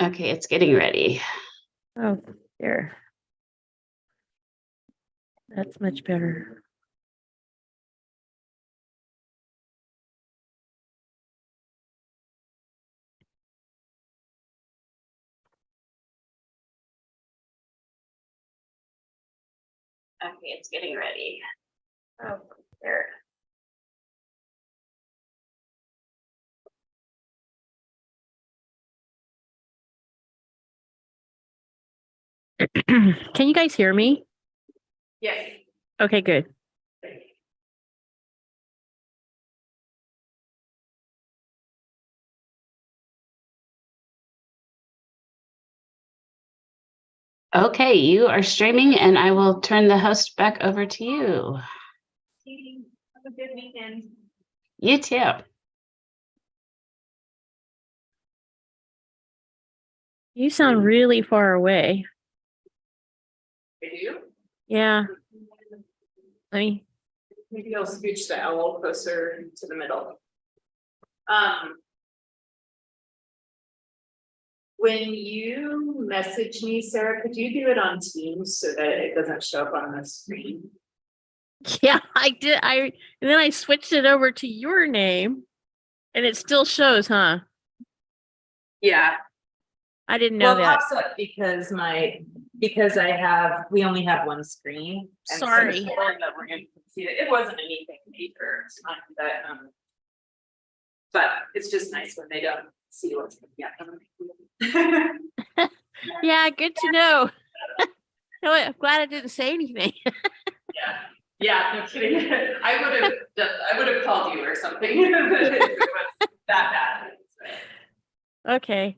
Okay, it's getting ready. Oh, there. That's much better. Okay, it's getting ready. Oh, there. Can you guys hear me? Yes. Okay, good. Okay, you are streaming, and I will turn the host back over to you. Have a good weekend. You too. You sound really far away. I do. Yeah. I mean, Maybe I'll scooch the owl closer to the middle. When you message me, Sarah, could you do it on Teams so that it doesn't show up on the screen? yeah, I did. And then I switched it over to your name and it still shows, huh? Yeah. I didn't know Well, it that. pops up because we only have one screen. And so Sorry. the one that we're gonna see it wasn't anything major. It's not that, but it's just nice when they don't see what's yeah. Yeah, good to know. No, I'm glad I didn't say anything. Yeah, no kidding. I would have called you or something if it was that bad. Okay.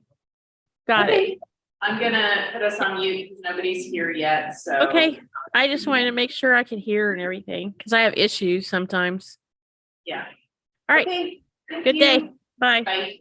Got it. I'm gonna put us on mute because nobody's here yet. So Okay. I just wanted to make sure I could hear and everything because I have issues sometimes. yeah. All right. Okay. Good day. Bye. Bye.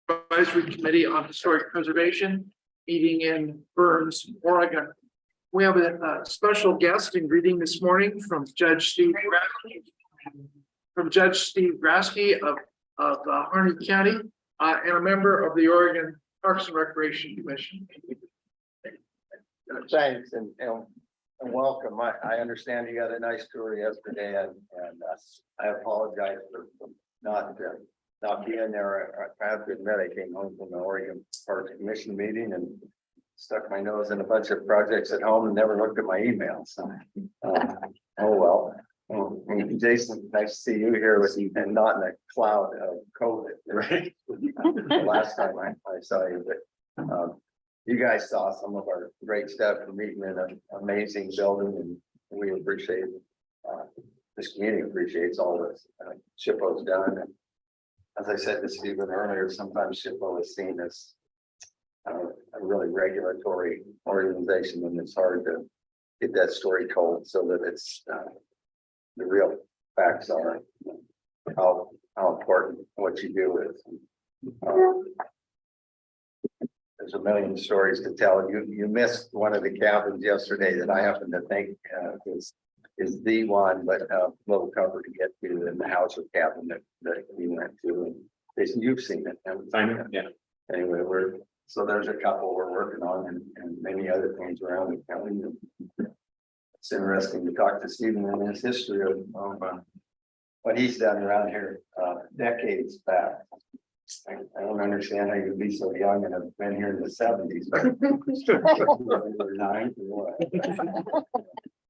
Advisory Committee on Historic Preservation, meeting in Burns, Oregon. We have a special guest in greeting this morning from Judge Steve Grasky of Harney County, and a member of the Oregon Parks and Recreation Commission. Thanks and welcome. I understand you had a nice tour yesterday, and I apologize for not being there. I have to admit, I came home from the Oregon Parks Commission meeting and stuck my nose in a bunch of projects at home and never looked at my emails. So, oh well. And Jason, nice to see you here with you and not in a cloud of COVID, right? The last time I saw you, but you guys saw some of our great stuff. We're meeting in an amazing building, and we appreciate this community appreciates all this SHPO's done. And as I said to Stephen earlier, sometimes SHPO is seen as a really regulatory organization, and it's hard to get that story told so that it's the real facts are how important what you do is. There's a million stories to tell. You missed one of the cabins yesterday that I happen to think is the one, but a little tougher to get to in the house or cabin that we went to. And Jason, you've seen it. Yeah. Anyway, so there's a couple we're working on and many other things around the county. It's interesting to talk to Stephen in his history of what he's done around here decades back. I don't understand how you'd be so young and have been here in the 70s.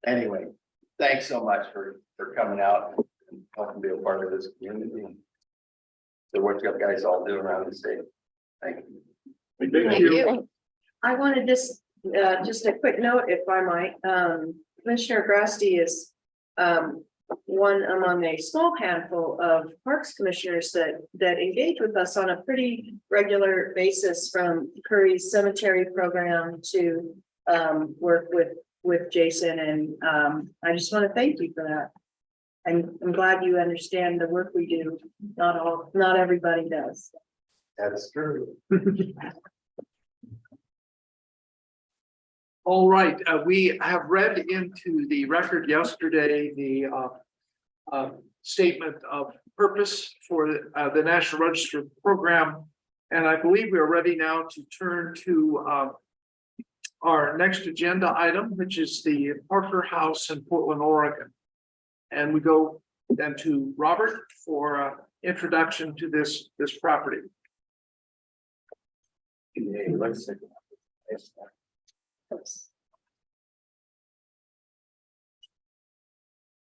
Anyway, thanks so much for coming out and helping be a part of this community. So what you guys all do around the state. Thank you. Thank you. I wanted just a quick note, if I might. Commissioner Grasty is one among a small handful of parks commissioners that engage with us on a pretty regular basis, from Curry's cemetery program to work with Jason. And I just want to thank you for that. I'm glad you understand the work we do. Not everybody does. That's true. All right, we have read into the record yesterday the statement of purpose for the National Register program, and I believe we are ready now to turn to our next agenda item, which is the Parker House in Portland, Oregon. And we go then to Robert for introduction to this property.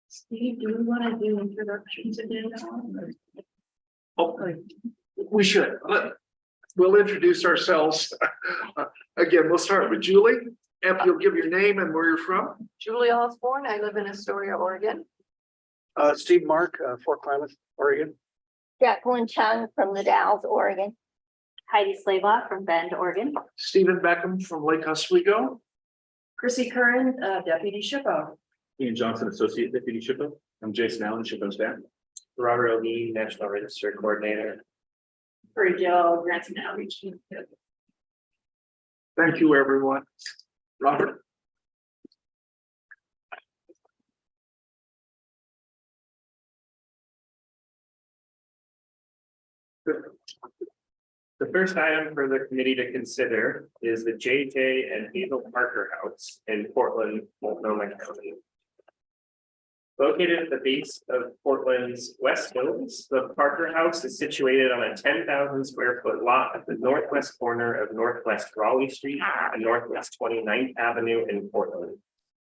Steve, do we want to do introductions again? Oh, we should. We'll introduce ourselves. Again, we'll start with Julie. If you'll give your name and where you're from. Julie Osborne. I live in Astoria, Oregon. Steve Mark, Fort Klamath, Oregon. Jacqueline Chung from the Dalles, Oregon. Heidi Slaybaugh from Bend, Oregon. Stephen Beckham from Lake Oswego. Chrissy Curran, Deputy SHPO. Ian Johnson, Associate Deputy SHPO. I'm Jason Allen, SHPO staff. Robert O'Neill, National Register Coordinator. Jill Granson Outreach. Thank you, everyone. Robert. The first item for the committee to consider is the J.J. and Hazel Parker House in Portland, Multnomah County. Located at the base of Portland's West Hills, the Parker House is situated on a 10,000 square foot lot at the northwest corner of Northwest Raleigh Street and Northwest 29th Avenue in Portland.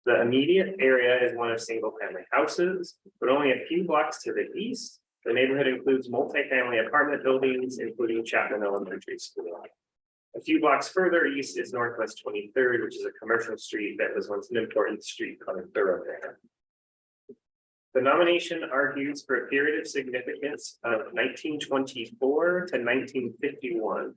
The immediate area is one of single family houses, but only a few blocks to the east. The neighborhood includes multifamily apartment buildings, including Chapman Elementary School. A few blocks further east is Northwest 23rd, which is a commercial street that was once an important street called thoroughfare. The nomination argues for a period of significance of 1924 to 1951.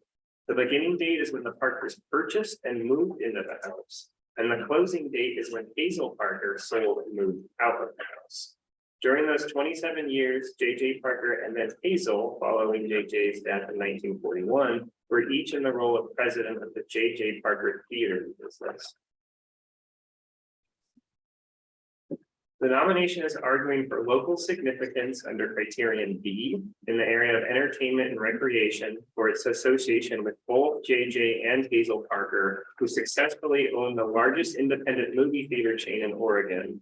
The beginning date is when the Parkers purchased and moved into the house, and the closing date is when Hazel Parker sold and moved out of the house. During those 27 years, J.J. Parker and then Hazel, following J.J.'s death in 1941, were each in the role of president of the J.J. Parker Theater business. The nomination is arguing for local significance under criterion B in the area of entertainment and recreation for its association with both J.J. and Hazel Parker, who successfully owned the largest independent movie theater chain in Oregon.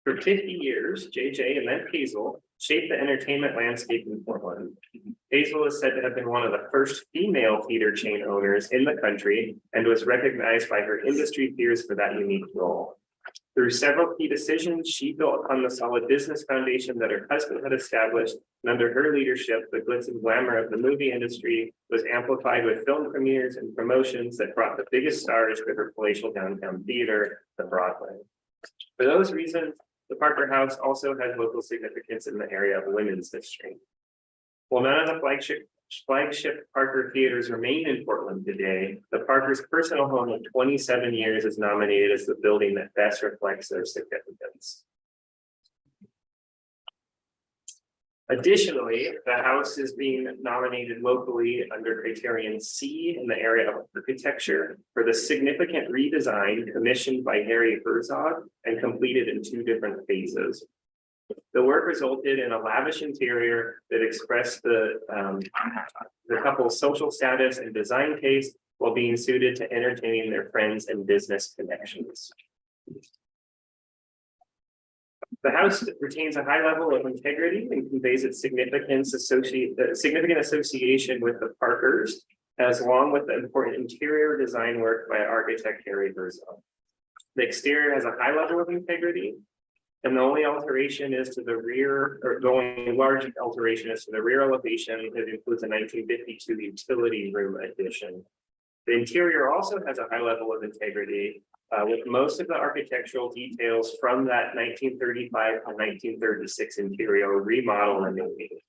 For 50 years, J.J. and then Hazel shaped the entertainment landscape in Portland. Hazel is said to have been one of the first female theater chain owners in the country and was recognized by her industry peers for that unique role. Through several key decisions, she built upon the solid business foundation that her husband had established, and under her leadership, the glitz and glamour of the movie industry was amplified with film premieres and promotions that brought the biggest stars to her palatial downtown theater, the Broadway. For those reasons, the Parker House also has local significance in the area of women's history. While none of the flagship Parker theaters remain in Portland today, the Parker's personal home of 27 years is nominated as the building that best reflects their significance. Additionally, the house is being nominated locally under criterion C in the area of architecture for the significant redesign commissioned by Harry Herzog and completed in 2 different phases. The work resulted in a lavish interior that expressed the couple's social status and design taste while being suited to entertaining their friends and business connections. The house retains a high level of integrity and conveys its significant association with the Parkers, as long with the important interior design work by architect Harry Herzog. The exterior has a high level of integrity, and the only alteration is to the rear, or the only large alteration is to the rear elevation. It includes a 1952 utility room addition. The interior also has a high level of integrity, with most of the architectural details from that 1935 to 1936 interior remodel remaining.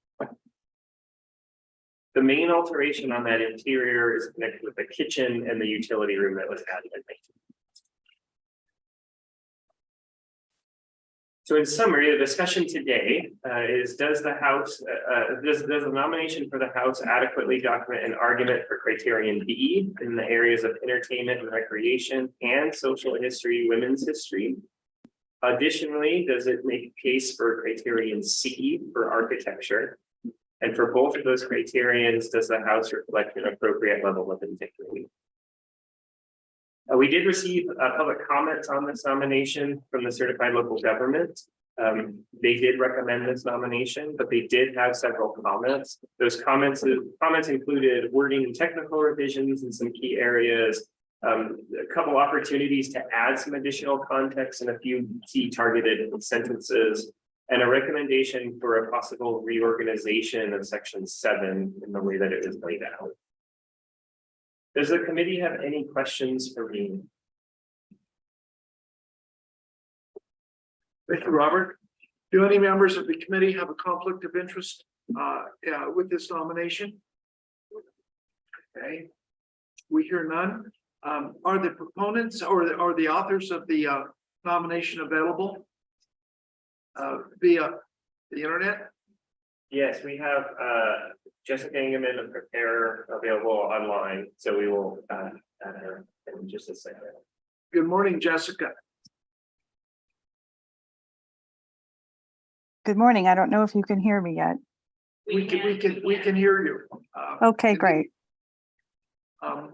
The main alteration on that interior is connected with the kitchen and the utility room that was added in 19. So in summary, the discussion today is does the nomination for the House adequately document an argument for criterion B in the areas of entertainment and recreation and social history, women's history? Additionally, does it make a case for criterion C for architecture? And for both of those criterions, does the House reflect an appropriate level of integrity? We did receive public comments on this nomination from the certified local government. They did recommend this nomination, but they did have several comments. Those comments included wording and technical revisions in some key areas, a couple opportunities to add some additional context in a few key targeted sentences, and a recommendation for a possible reorganization of section 7 in the way that it was laid out. Does the committee have any questions for me? Thank you, Robert. Do any members of the committee have a conflict of interest with this nomination? Okay, we hear none. Are the proponents or the authors of the nomination available via the internet? Yes, we have Jessica Ingeman, the preparer, available online, so we will add her in just a second. Good morning, Jessica. Good morning. I don't know if you can hear me yet. We can hear you. Okay, great. Well,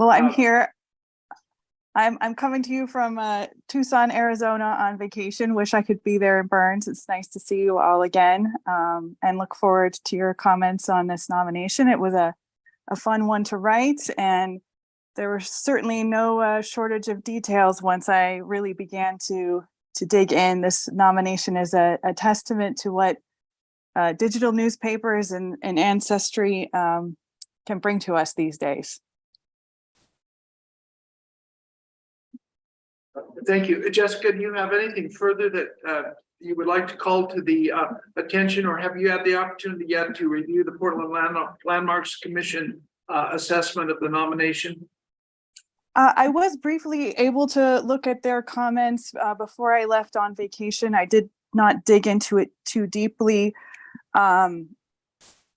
I'm here. I'm coming to you from Tucson, Arizona on vacation. Wish I could be there in Burns. It's nice to see you all again, and look forward to your comments on this nomination. It was a fun one to write, and there was certainly no shortage of details once I really began to dig in. This nomination is a testament to what digital newspapers and Ancestry can bring to us these days. Thank you. Jessica, do you have anything further that you would like to call to the attention, or have you had the opportunity yet to review the Portland Landmarks Commission assessment of the nomination? I was briefly able to look at their comments before I left on vacation. I did not dig into it too deeply. You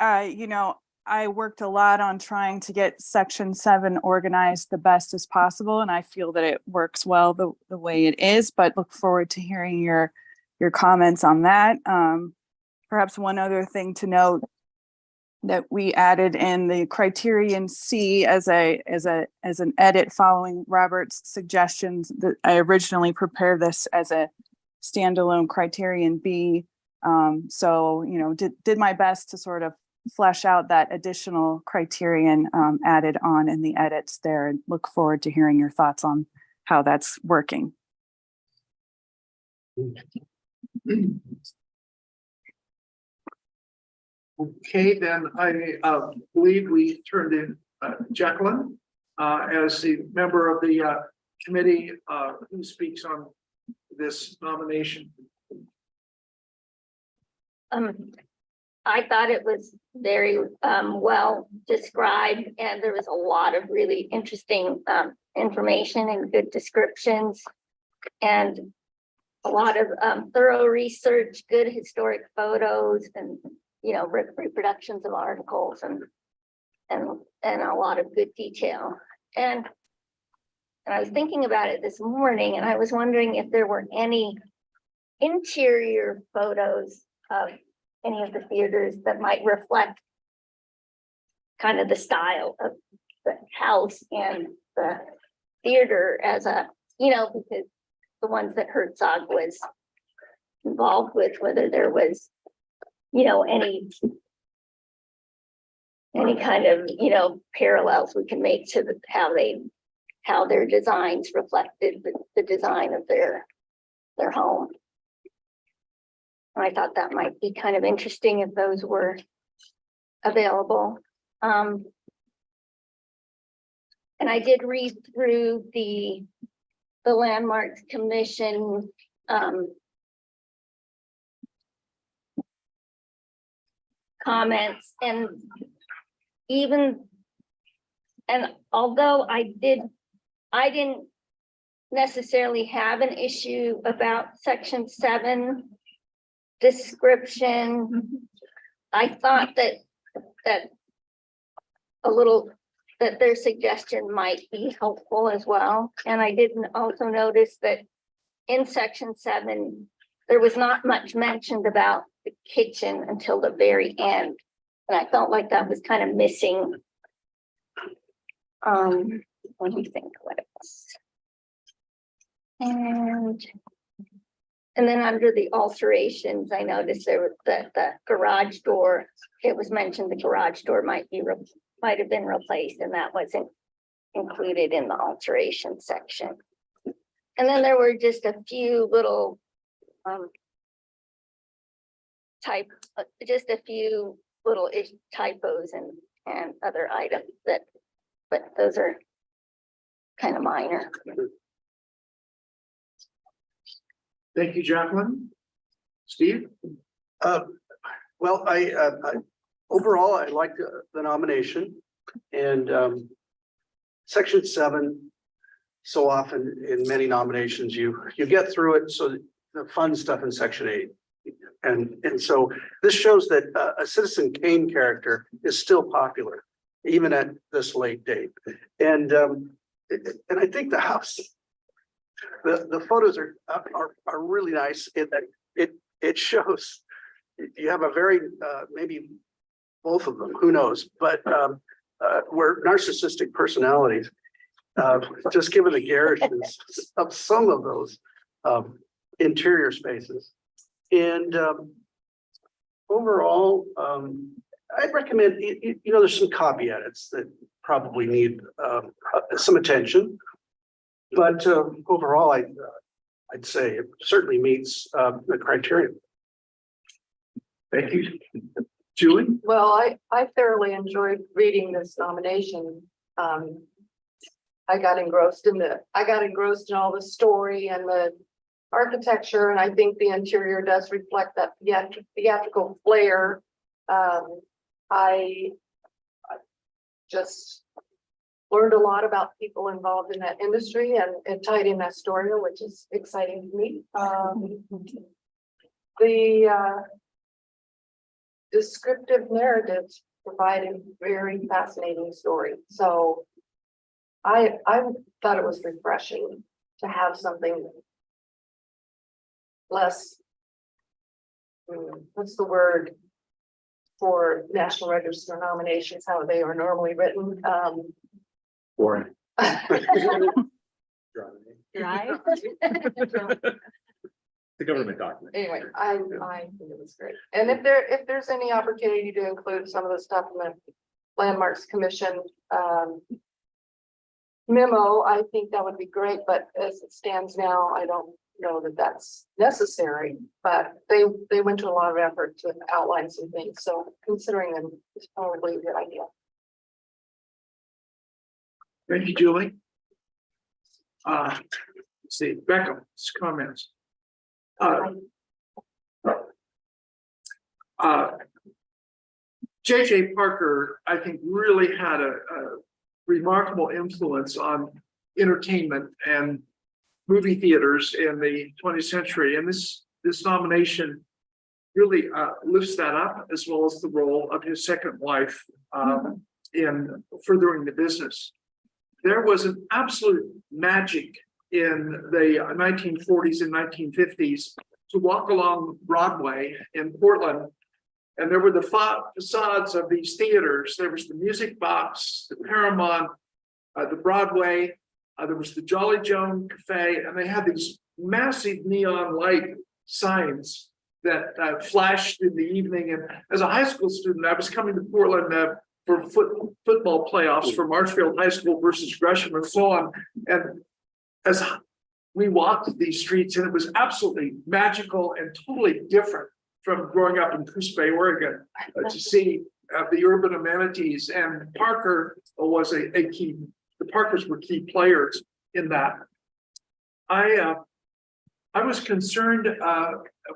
know, I worked a lot on trying to get Section 7 organized the best as possible, and I feel that it works well the way it is, but look forward to hearing your comments on that. Perhaps one other thing to note that we added in the criterion C as an edit following Robert's suggestions. That I originally prepared this as a standalone criterion B. So, you know, did my best to sort of flesh out that additional criterion added on in the edits there, and look forward to hearing your thoughts on how that's working. Okay, then I believe we turned in Jacqueline as the member of the committee who speaks on this nomination. I thought it was very well described, and there was a lot of really interesting information and good descriptions, and a lot of thorough research, good historic photos, and you know, reproductions of articles, and a lot of good detail. And I was thinking about it this morning, and I was wondering if there were any interior photos of any of the theaters that might reflect kind of the style of the house and the theater as a, you know, because the ones that Herzog was involved with, whether there was, you know, any kind of, you know, parallels we can make to how their designs reflected the design of their home. And I thought that might be kind of interesting if those were available. And I did read through the Landmarks Commission comments, and although I didn't necessarily have an issue about Section 7 description, I thought that their suggestion might be helpful as well. And I didn't also notice that in Section 7, there was not much mentioned about the kitchen until the very end. And I felt like that was kind of missing. Let me think what it was. And then under the alterations, I noticed there was the garage door. It was mentioned the garage door might have been replaced, and that wasn't included in the alteration section. And then there were just a few little typos and other items but those are kind of minor. Thank you, Jacqueline. Steve? Well, I overall, I like the nomination, and Section 7, so often in many nominations, you get through it, so the fun stuff in Section 8. And so this shows that a Citizen Kane character is still popular, even at this late date. And I think the house, the photos are really nice in that it shows you have a very maybe both of them, who knows, but we're narcissistic personalities, just given the garishness of some of those interior spaces. And overall, I'd recommend, you know, there's some copy edits that probably need some attention, but overall, I'd say it certainly meets the criteria. Thank you. Julie? Well, I thoroughly enjoyed reading this nomination. I got engrossed in all the story and the architecture, and I think the interior does reflect that theatrical flair. I just learned a lot about people involved in that industry and tied in Astoria, which is exciting to me. The descriptive narratives provide a very fascinating story. So I thought it was refreshing to have something less, what's the word for National Register nominations, how they are normally written. Boring. Right? The government document. Anyway, I think it was great. And if there's any opportunity to include some of the stuff in the Landmarks Commission memo, I think that would be great, but as it stands now, I don't know that that's necessary, but they went to a lot of effort to outline some things, so considering them is probably a good idea. Thank you, Julie. Let's see, Beckham's comments. J.J. Parker, I think, really had a remarkable influence on entertainment and movie theaters in the 20th century. And this nomination really lifts that up, as well as the role of his second wife in furthering the business. There was an absolute magic in the 1940s and 1950s to walk along Broadway in Portland. And there were the facades of these theaters. There was the Music Box, the Paramount, the Broadway, there was the Jolly Joan Cafe, and they had these massive neon light signs that flashed in the evening. And as a high school student, I was coming to Portland for football playoffs for Marshfield High School versus Gresham and so on. And as we walked these streets, and it was absolutely magical and totally different from growing up in Coos Bay, Oregon, to see the urban amenities. And Parker was a key, the Parkers were key players in that. I was concerned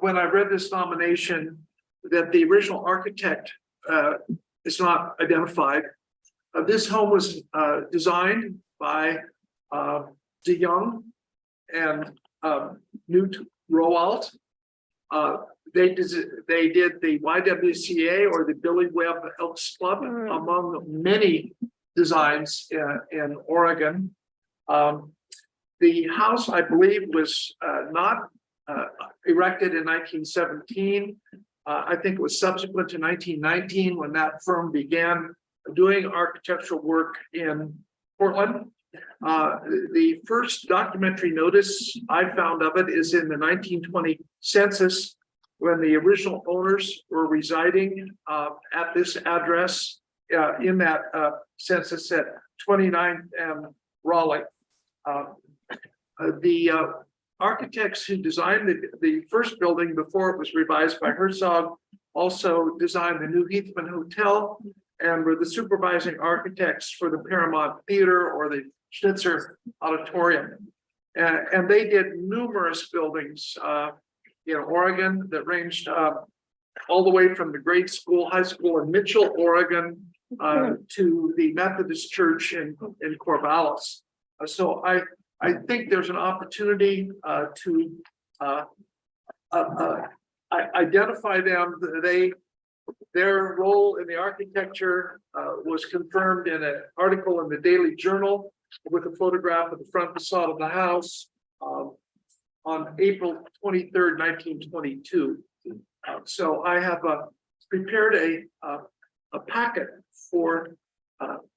when I read this nomination that the original architect is not identified. This home was designed by De Young and Newt Rowalt. They did the YWCA, or the Billy Webb Elks Club, among many designs in Oregon. The house, I believe, was not erected in 1917. I think it was subsequent to 1919 when that firm began doing architectural work in Portland. The first documentary notice I found of it is in the 1920 census, when the original owners were residing at this address in that census at 29 and Raleigh. The architects who designed the first building before it was revised by Herzog also designed the New Heathman Hotel and were the supervising architects for the Paramount Theater or the Schnitzer Auditorium. And they did numerous buildings in Oregon that ranged all the way from the grade school, high school in Mitchell, Oregon, to the Methodist Church in Corvallis. So I think there's an opportunity to identify them. Their role in the architecture was confirmed in an article in the Daily Journal with a photograph of the front facade of the house on April 23rd, 1922. So I have prepared a packet for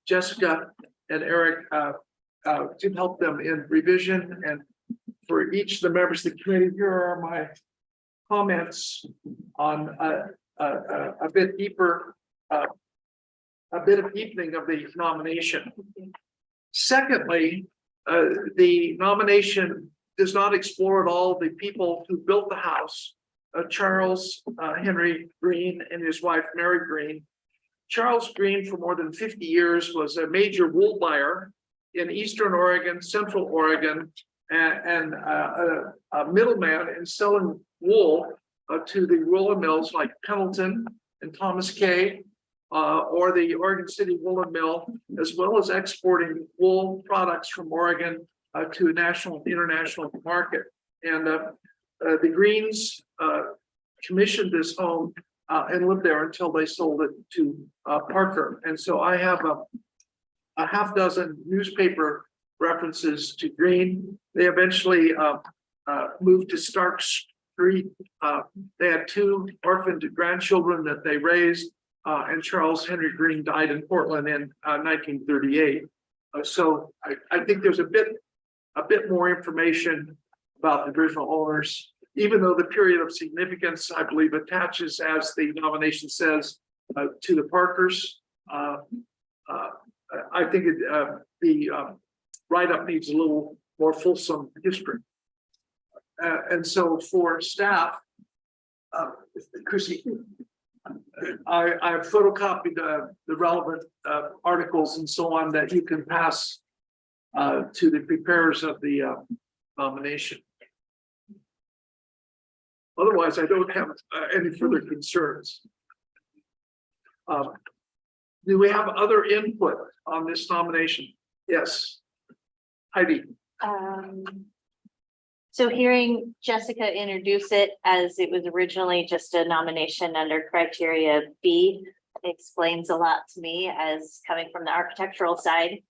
Jessica and Eric to help them in revision, and for each of the members of the committee, here are my comments on a bit deeper, a bit of deepening of the nomination. Secondly, the nomination does not explore at all the people who built the house. Charles Henry Green and his wife Mary Green. Charles Green, for more than 50 years, was a major wool buyer in Eastern Oregon, Central Oregon, and a middleman in selling wool to the woolen mills like Pendleton and Thomas K. or the Oregon City Woolen Mill, as well as exporting wool products from Oregon to a national, international market. And the Greens commissioned this home and lived there until they sold it to Parker. And so I have a half dozen newspaper references to Green. They eventually moved to Stark Street. They had 2 orphaned grandchildren that they raised, and Charles Henry Green died in Portland in 1938. So I think there's a bit more information about the original owners, even though the period of significance, I believe, attaches, as the nomination says, to the Parkers. I think the write-up needs a little more fulsome history. And so for staff, Chrissy, I've photocopied the relevant articles and so on that you can pass to the preparers of the nomination. Otherwise, I don't have any further concerns. Do we have other input on this nomination? Yes. Heidi. So hearing Jessica introduce it as it was originally just a nomination under criteria B explains a lot to me as coming from the architectural side.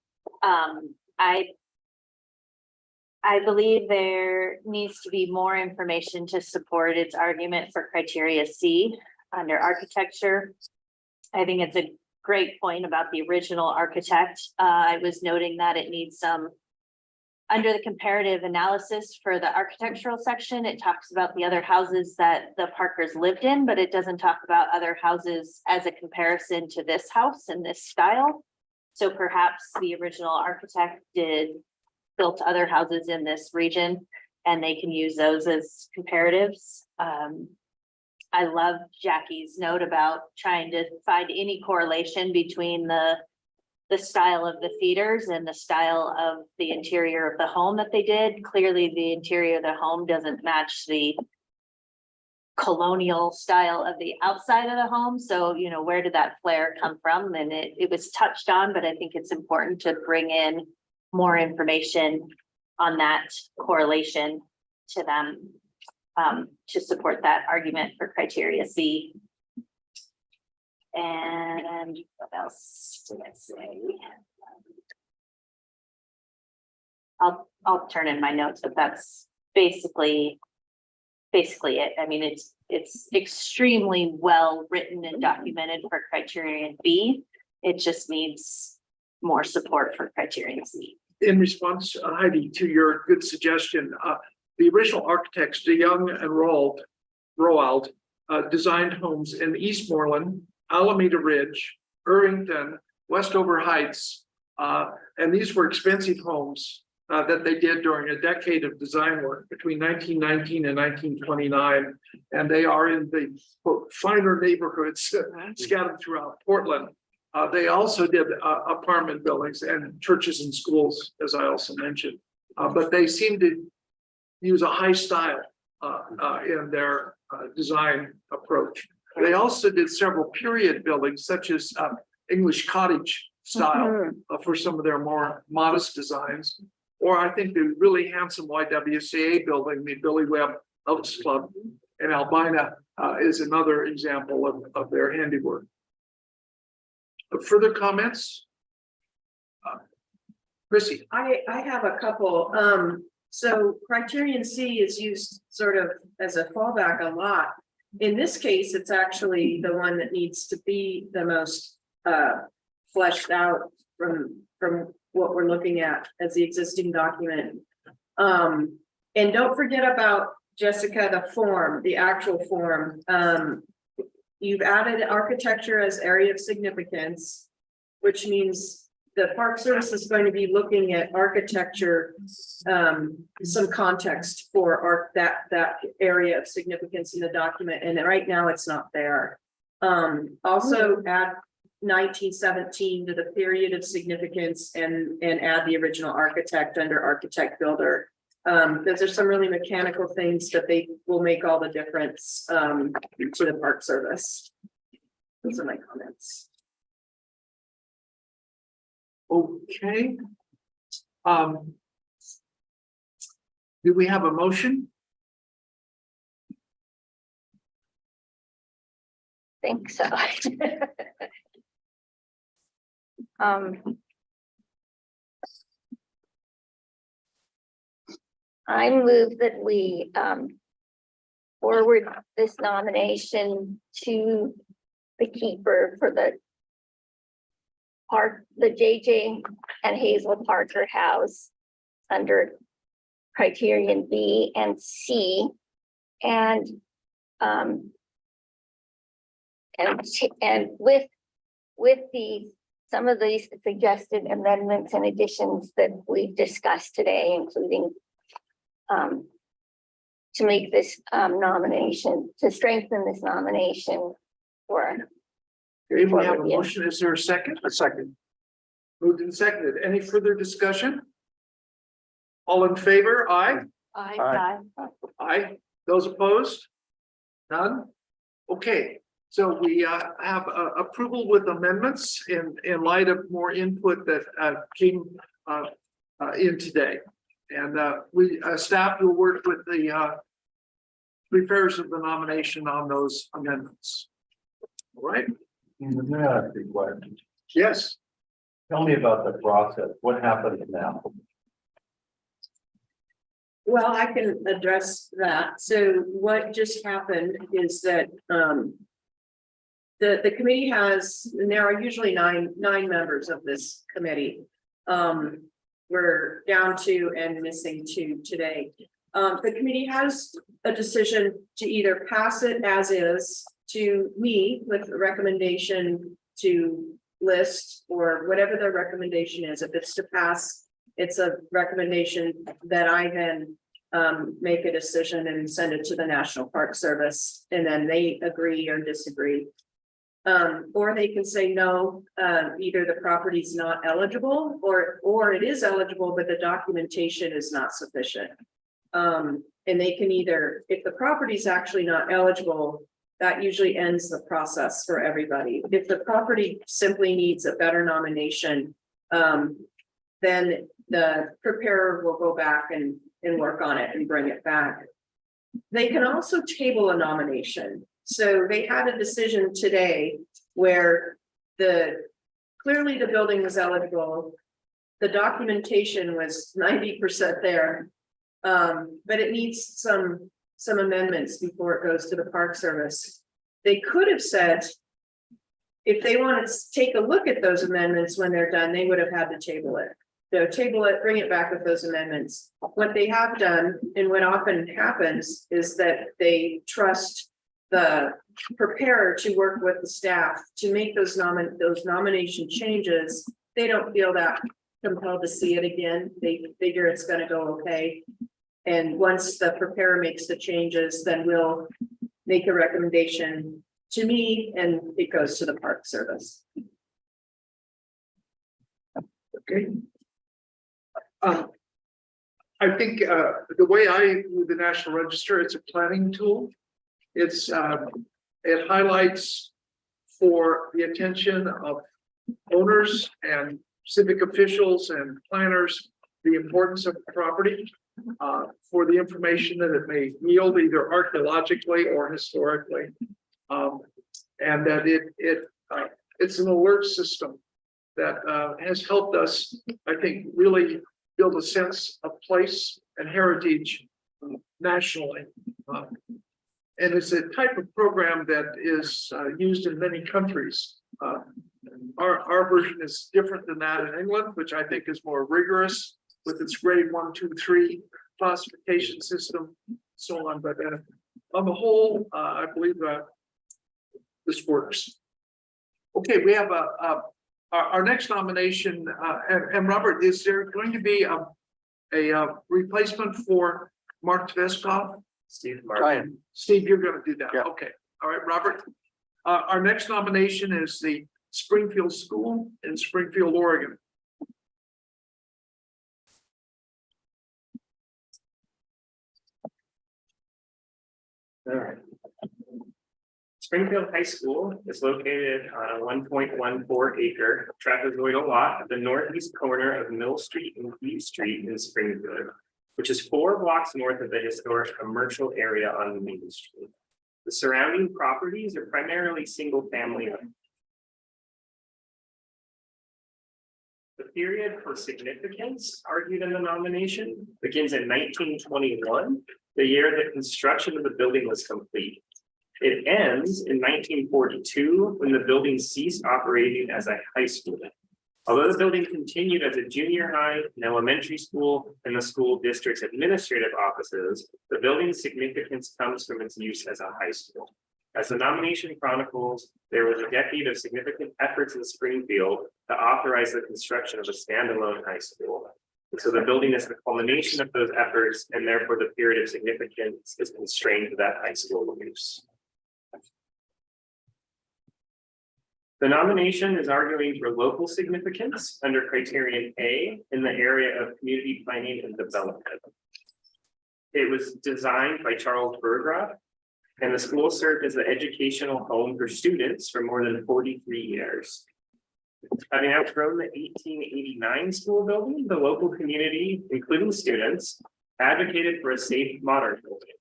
I believe there needs to be more information to support its argument for criteria C under architecture. I think it's a great point about the original architect. I was noting that it needs some, under the comparative analysis for the architectural section, it talks about the other houses that the Parkers lived in, but it doesn't talk about other houses as a comparison to this house and this style. So perhaps the original architect built other houses in this region and they can use those as comparatives. I love Jackie's note about trying to find any correlation between the style of the theaters and the style of the interior of the home that they did. Clearly, the interior of the home doesn't match the colonial style of the outside of the home. So, you know, where did that flair come from? And it was touched on, but I think it's important to bring in more information on that correlation to them to support that argument for criteria C. And what else did I say? I'll turn in my notes, but that's basically it. I mean, it's extremely well written and documented for criterion B. It just needs more support for criterion C. In response, Heidi, to your good suggestion, the original architects, DeYoung and Roald, designed homes in Eastmoreland, Alameda Ridge, Irvington, Westover Heights, and these were expensive homes that they did during a decade of design work between 1919 and 1929, and they are in the quote, finer neighborhoods scattered throughout Portland. They also did apartment buildings and churches and schools, as I also mentioned, but they seem to use a high style in their design approach. They also did several period buildings, such as English cottage style for some of their more modest designs. Or I think the really handsome YWCA building, the Billy Webb Elks Club in Albina, is another example of their handiwork. Further comments? Chrissy. I have a couple. So criterion C is used sort of as a fallback a lot. In this case, it's actually the one that needs to be the most fleshed out from what we're looking at as the existing document. And don't forget about, Jessica, the form, the actual form. You've added architecture as area of significance, which means the Park Service is going to be looking at architecture, some context for that area of significance in the document, and right now it's not there. Also add 1917 to the period of significance and add the original architect under architect builder. Those are some really mechanical things that they will make all the difference to the Park Service. Those are my comments. Okay. Do we have a motion? Think so. I move that we forward this nomination to the keeper for the park, the JJ and Hazel Parker House under criterion B and C, and with the some of these suggested amendments and additions that we've discussed today, including to make this nomination, to strengthen this nomination for. Okay, we have a motion. Is there a second? A second. Moved and seconded. Any further discussion? All in favor? Aye. Aye. Aye. Those opposed? None? Okay, so we have approval with amendments in light of more input that came in today. And staff will work with the preparers of the nomination on those amendments. All right? May I ask you a question? Yes. Tell me about the process. What happens now? Well, I can address that. So what just happened is that the committee has, and there are usually nine members of this committee. We're down to and missing 2 today. The committee has a decision to either pass it as is to me with the recommendation to list or whatever the recommendation is. If it's to pass, it's a recommendation that I then make a decision and send it to the National Park Service, and then they agree or disagree. Or they can say no, either the property's not eligible or it is eligible, but the documentation is not sufficient. And they can either, if the property's actually not eligible, that usually ends the process for everybody. If the property simply needs a better nomination, then the preparer will go back and work on it and bring it back. They can also table a nomination. So they had a decision today where clearly the building was eligible. The documentation was 90% there, but it needs some amendments before it goes to the Park Service. They could have said, if they wanted to take a look at those amendments when they're done, they would have had to table it. So table it, bring it back with those amendments. What they have done, and what often happens, is that they trust the preparer to work with the staff to make those nomination changes. They don't feel that compelled to see it again. They figure it's going to go okay. And once the preparer makes the changes, then we'll make a recommendation to me and it goes to the Park Service. Okay. I think the way I view the National Register, it's a planning tool. It highlights for the attention of owners and civic officials and planners the importance of the property, for the information that it may yield either archaeologically or historically, and that it's an alert system that has helped us, I think, really build a sense of place and heritage nationally. And it's a type of program that is used in many countries. Our version is different than that in England, which I think is more rigorous with its grade 1, 2, 3 classification system, so on. But on the whole, I believe this works. Okay, we have our next nomination, and Robert, is there going to be a replacement for Mark Tveskov? Steve Ryan. Steve, you're going to do that. Yeah. Okay. All right, Robert. Our next nomination is the Springfield School in Springfield, Oregon. All right. Springfield High School is located on a 1.14 acre trapezoidal lot at the northeast corner of Mill Street and Cleve Street in Springfield, which is 4 blocks north of the historic commercial area on Main Street. The surrounding properties are primarily single-family. The period for significance argued in the nomination begins in 1921, the year that construction of the building was complete. It ends in 1942, when the building ceased operating as a high school. Although the building continued as a junior high, an elementary school, and the school district's administrative offices, the building's significance comes from its use as a high school. As the nomination chronicles, there was a decade of significant efforts in Springfield to authorize the construction of a standalone high school. And so the building is the culmination of those efforts, and therefore the period of significance is constrained to that high school use. The nomination is arguing for local significance under criterion A in the area of community planning and development. It was designed by Charles Burgraff, and the school served as the educational home for students for more than 43 years. Having outgrown the 1889 school building, the local community, including students, advocated for a safe, modern building.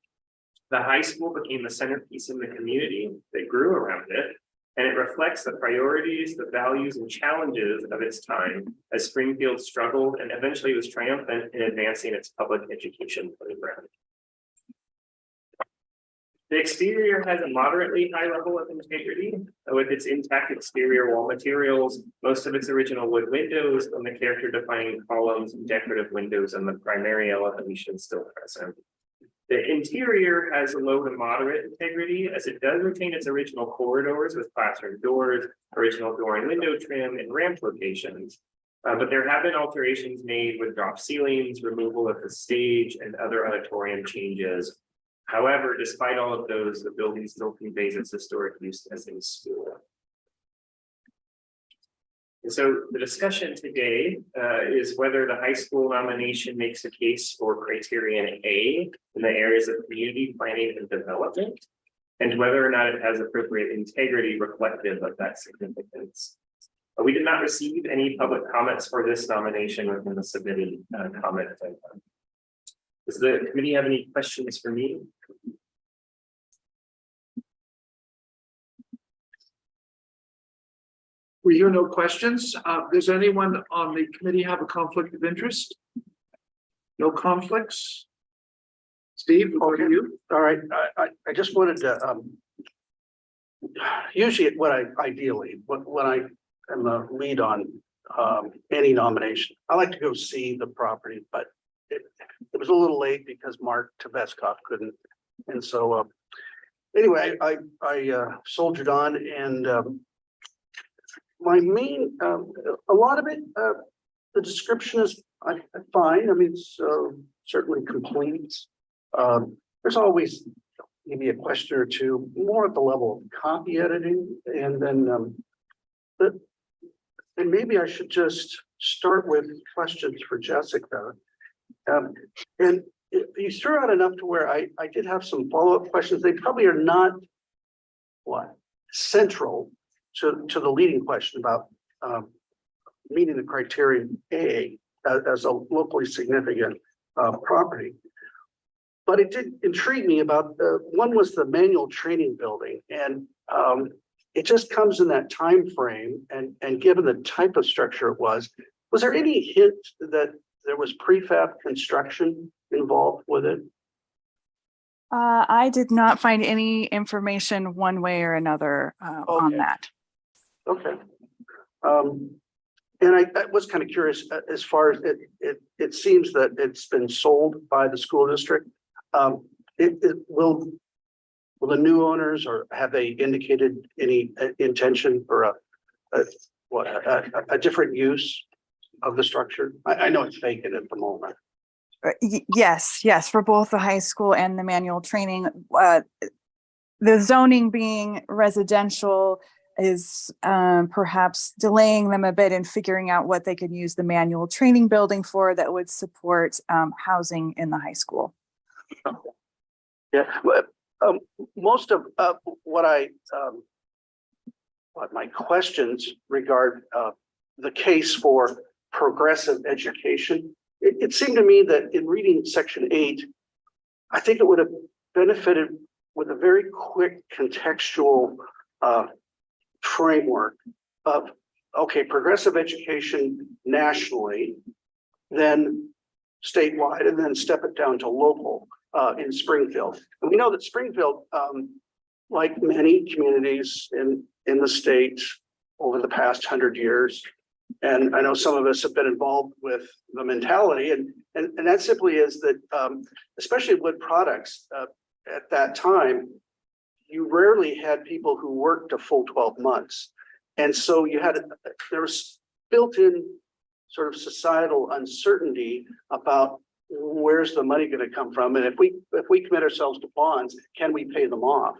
The high school became the centerpiece in the community that grew around it, and it reflects the priorities, the values, and challenges of its time as Springfield struggled and eventually was triumphant in advancing its public education program. The exterior has a moderately high level of integrity with its intact exterior wall materials, most of its original wood windows, and the character-defining columns and decorative windows in the primary elevation still present. The interior has a low to moderate integrity, as it does retain its original corridors with classroom doors, original door and window trim, and ramp locations. But there have been alterations made with drop ceilings, removal of the stage, and other auditorium changes. However, despite all of those, the building still conveys its historic use as a school. And so the discussion today is whether the high school nomination makes a case for criterion A in the areas of community planning and development, and whether or not it has appropriate integrity reflective of that significance. We did not receive any public comments for this nomination within the submitted comment. Does the committee have any questions for me? We hear no questions. Does anyone on the committee have a conflict of interest? No conflicts? Steve, over to you. All right, I just wanted to, usually ideally, when I am the lead on any nomination, I like to go see the property, but it was a little late because Mark Tedesco couldn't. And so anyway, I soldiered on, and my main, a lot of it, the description is fine. I mean, it's certainly complete. There's always maybe a question or two more at the level of copy editing, and then and maybe I should just start with questions for Jessica. And you threw out enough to where I did have some follow-up questions. They probably are not central to the leading question about meeting the criterion A as a locally significant property. But it did intrigue me about one was the manual training building, and it just comes in that time frame. And given the type of structure it was there any hint that there was prefab construction involved with it? I did not find any information one way or another on that. Okay. And I was kind of curious as far as it seems that it's been sold by the school district. Will the new owners, or have they indicated any intention for a different use of the structure? I know it's vacant at the moment. Yes, for both the high school and the manual training. The zoning being residential is perhaps delaying them a bit in figuring out what they could use the manual training building for that would support housing in the high school. Yeah, well, most of what my questions regard the case for progressive education. It seemed to me that in reading section 8, I think it would have benefited with a very quick contextual framework of, okay, progressive education nationally, then statewide, and then step it down to local in Springfield. And we know that Springfield, like many communities in the state over the past 100 years, and I know some of us have been involved with the mentality, and that simply is that, especially wood products, at that time, you rarely had people who worked a full 12 months. And so there was built-in sort of societal uncertainty about where's the money going to come from, and if we commit ourselves to bonds, can we pay them off?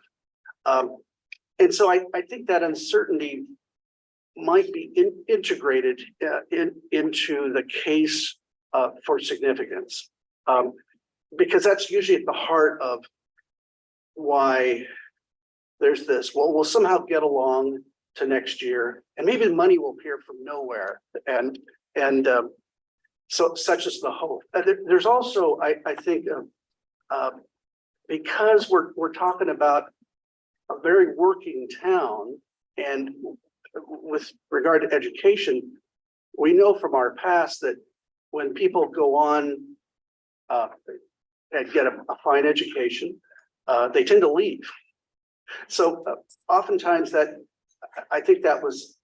And so I think that uncertainty might be integrated into the case for significance, because that's usually at the heart of why there's this. Well, we'll somehow get along to next year, and maybe the money will appear from nowhere, and so such is the hope. There's also, I think, because we're talking about a very working town, and with regard to education, we know from our past that when people go on and get a fine education, they tend to leave. So oftentimes I think that was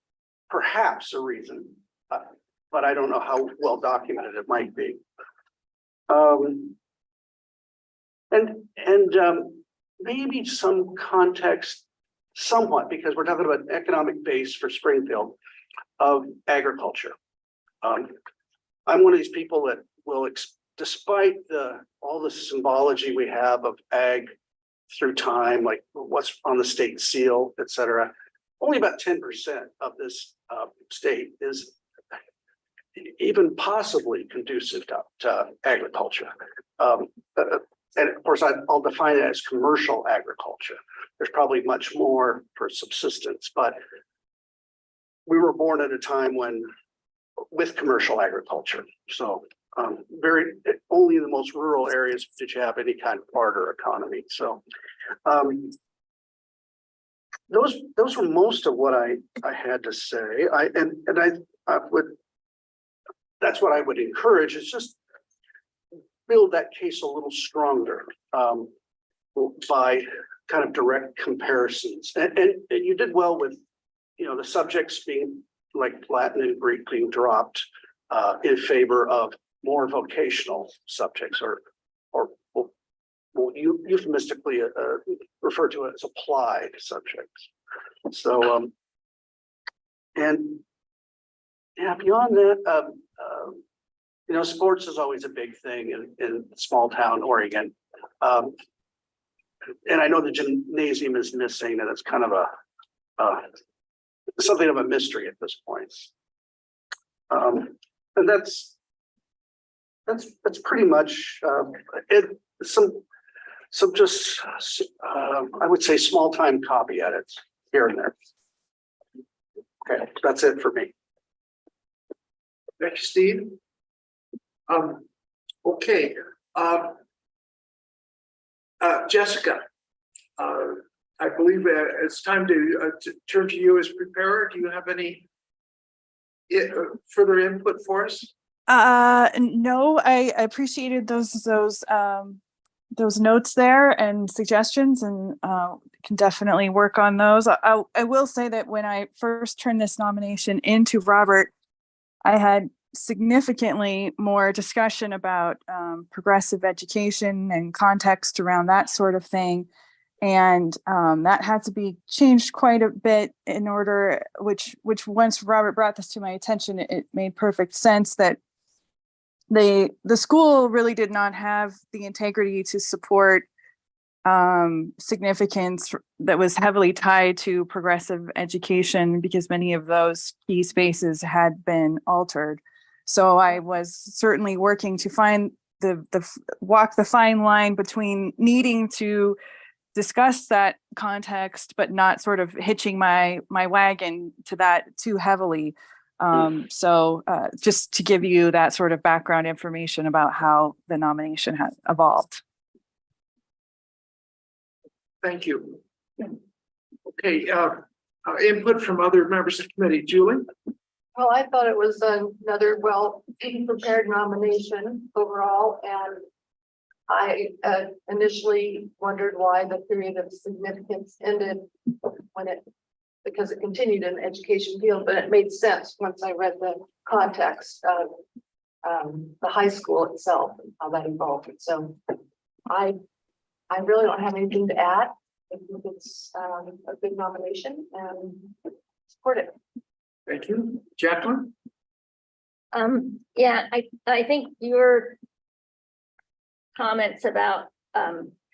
perhaps a reason, but I don't know how well documented it might be. Maybe some context, somewhat, because we're talking about an economic base for Springfield of agriculture. I'm one of these people that will, despite all the symbology we have of ag through time, like what's on the state seal, et cetera, only about 10% of this state is even possibly conducive to agriculture. And of course, I'll define it as commercial agriculture. There's probably much more for subsistence, but we were born at a time with commercial agriculture. So only in the most rural areas did you have any kind of barter economy. So those were most of what I had to say. That's what I would encourage, is just build that case a little stronger by kind of direct comparisons. And you did well with, the subjects being like Latin and Greek being dropped in favor of more vocational subjects, or euphemistically referred to as applied subjects. So, and yeah, beyond that, sports is always a big thing in small town Oregon. And I know the gymnasium is missing, and it's kind of something of a mystery at this point. And that's pretty much it. Some just I would say small time copy edits here and there. Okay, that's it for me. Thank you, Steve. Okay. Jessica, I believe it's time to turn to you as preparer. Do you have any further input for us? No, I appreciated those notes there and suggestions, and can definitely work on those. I will say that when I first turned this nomination into Robert, I had significantly more discussion about progressive education and context around that sort of thing. And that had to be changed quite a bit in order, which once Robert brought this to my attention, it made perfect sense that the school really did not have the integrity to support significance that was heavily tied to progressive education, because many of those key spaces had been altered. So I was certainly working to find walk the fine line between needing to discuss that context, but not sort of hitching my wagon to that too heavily. So just to give you that sort of background information about how the nomination has evolved. Thank you. Okay, input from other members of the committee. Julie? Well, I thought it was another well prepared nomination overall, and I initially wondered why the period of significance ended when because it continued in the education field, but it made sense once I read the context of the high school itself and how that evolved. So I really don't have anything to add. I think it's a good nomination and support it. Thank you. Jacqueline? Yeah, I think your comments about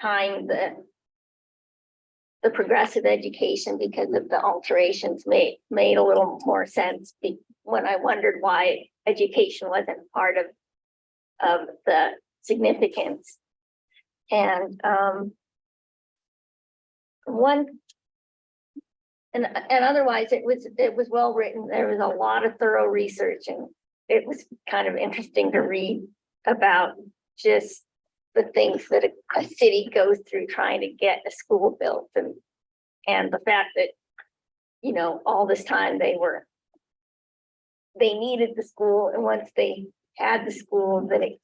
tying the progressive education because of the alterations made a little more sense when I wondered why education wasn't part of the significance. And otherwise it was well written. There was a lot of thorough research, and it was kind of interesting to read about just the things that a city goes through trying to get a school built, and the fact that, you know, all this time they needed the school, and once they had the school, then it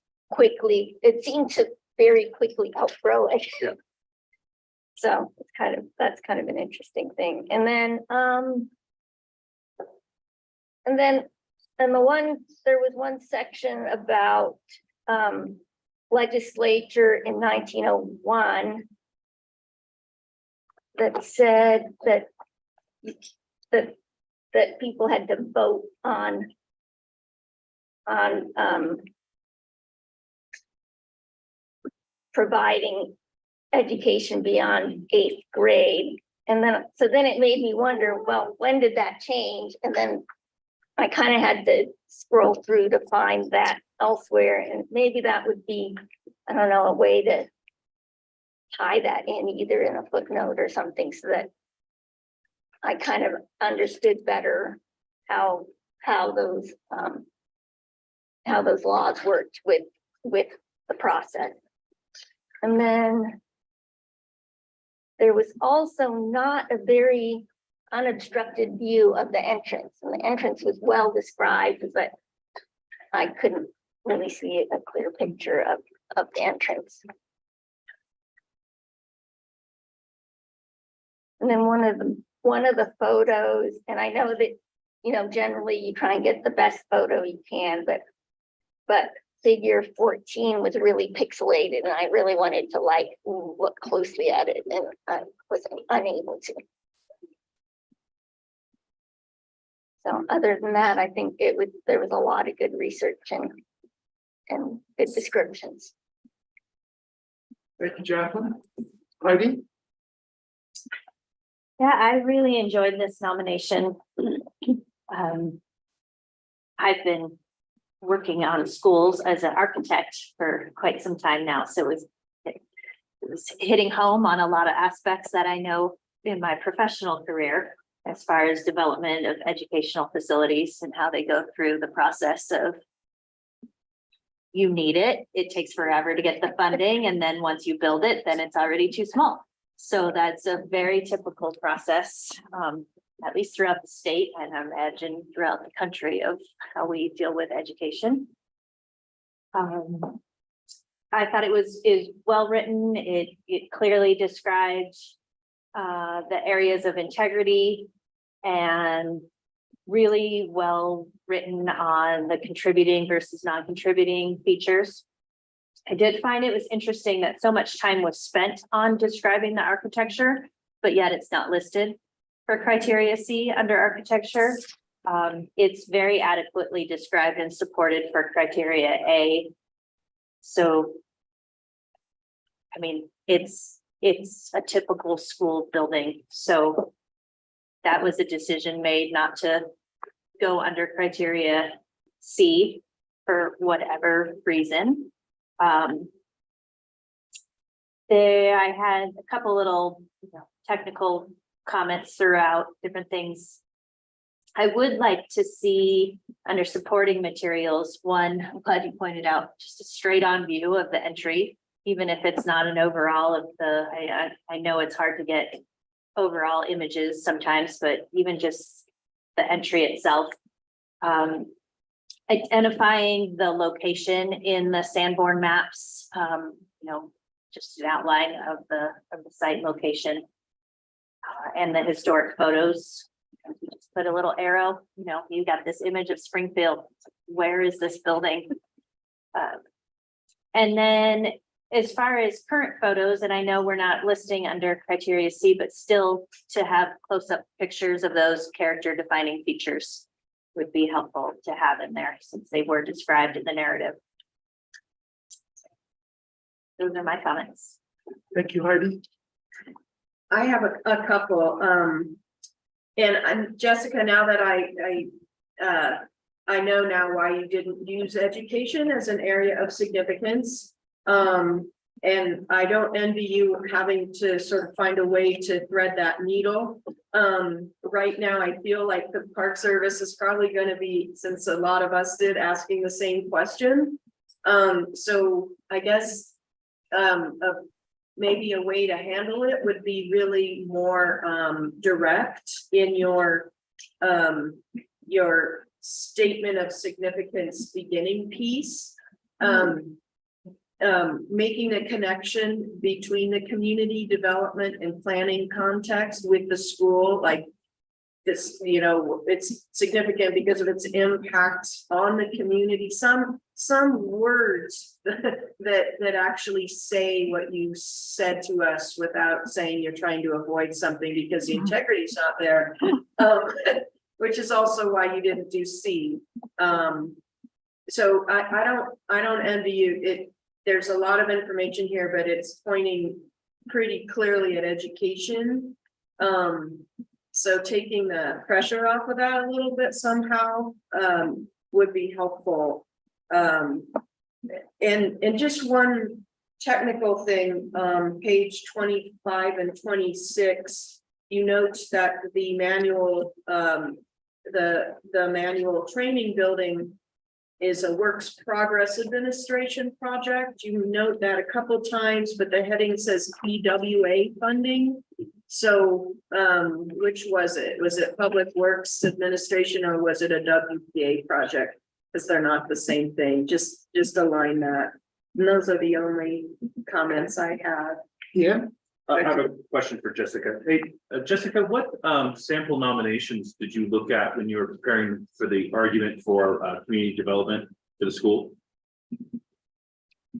seemed to very quickly outgrow it. Yeah. So that's kind of an interesting thing. And then there was one section about legislature in 1901 that said that people had to vote on providing education beyond 8th grade. And then it made me wonder, well, when did that change? And then I kind of had to scroll through to find that elsewhere, and maybe that would be, I don't know, a way to tie that in, either in a footnote or something, so that I kind of understood better how those laws worked with the process. And then there was also not a very unobstructed view of the entrance, and the entrance was well described, but I couldn't really see a clear picture of the entrance. And then one of the photos, and I know that, you know, generally you try and get the best photo you can, but figure 14 was really pixelated, and I really wanted to look closely at it, and I was unable to. So other than that, I think there was a lot of good research and good descriptions. Thank you, Jacqueline. Heidi? Yeah, I really enjoyed this nomination. I've been working on schools as an architect for quite some time now, so it was hitting home on a lot of aspects that I know in my professional career, as far as development of educational facilities and how they go through the process of, you need it, it takes forever to get the funding, and then once you build it, then it's already too small. So that's a very typical process, at least throughout the state, and I imagine throughout the country, of how we deal with education. I thought is well written. It clearly described the areas of integrity, and really well written on the contributing versus non-contributing features. I did find it was interesting that so much time was spent on describing the architecture, but yet it's not listed for criteria C under architecture. It's very adequately described and supported for criteria A. So, I mean, it's a typical school building. So that was a decision made not to go under criteria C for whatever reason. There, I had a couple little, technical comments throughout different things. I would like to see under supporting materials, one, I'm glad you pointed out, just a straight on view of the entry, even if it's not an overall of the, I know it's hard to get overall images sometimes, but even just the entry itself. Identifying the location in the Sanborn maps, just an outline of the site location. And the historic photos. Just put a little arrow, you got this image of Springfield. Where is this building? And then as far as current photos, and I know we're not listing under criteria C, but still to have close-up pictures of those character defining features would be helpful to have in there since they were described in the narrative. Those are my comments. Thank you, Heidi. I have a couple, and Jessica, now that I know now why you didn't use education as an area of significance. And I don't envy you having to sort of find a way to thread that needle. Right now, I feel like the Park Service is probably going to be, since a lot of us did, asking the same question. So I guess maybe a way to handle it would be really more direct in your statement of significance beginning piece. Making a connection between the community development and planning context with the school, like this, it's significant because of its impact on the community. Some words that actually say what you said to us without saying you're trying to avoid something because the integrity is not there, which is also why you didn't do C. So I don't envy you. There's a lot of information here, but it's pointing pretty clearly at education. So taking the pressure off of that a little bit somehow would be helpful. And just one technical thing, page 25 and 26, you note that the manual, the manual training building is a works progress administration project. You note that a couple times, but the heading says PWA funding. So which was it? Was it Public Works Administration or was it a WPA project? Because they're not the same thing. Just align that. And those are the only comments I have. Yeah. I have a question for Jessica. Hey, Jessica, what sample nominations did you look at when you were preparing for the argument for community development for the school?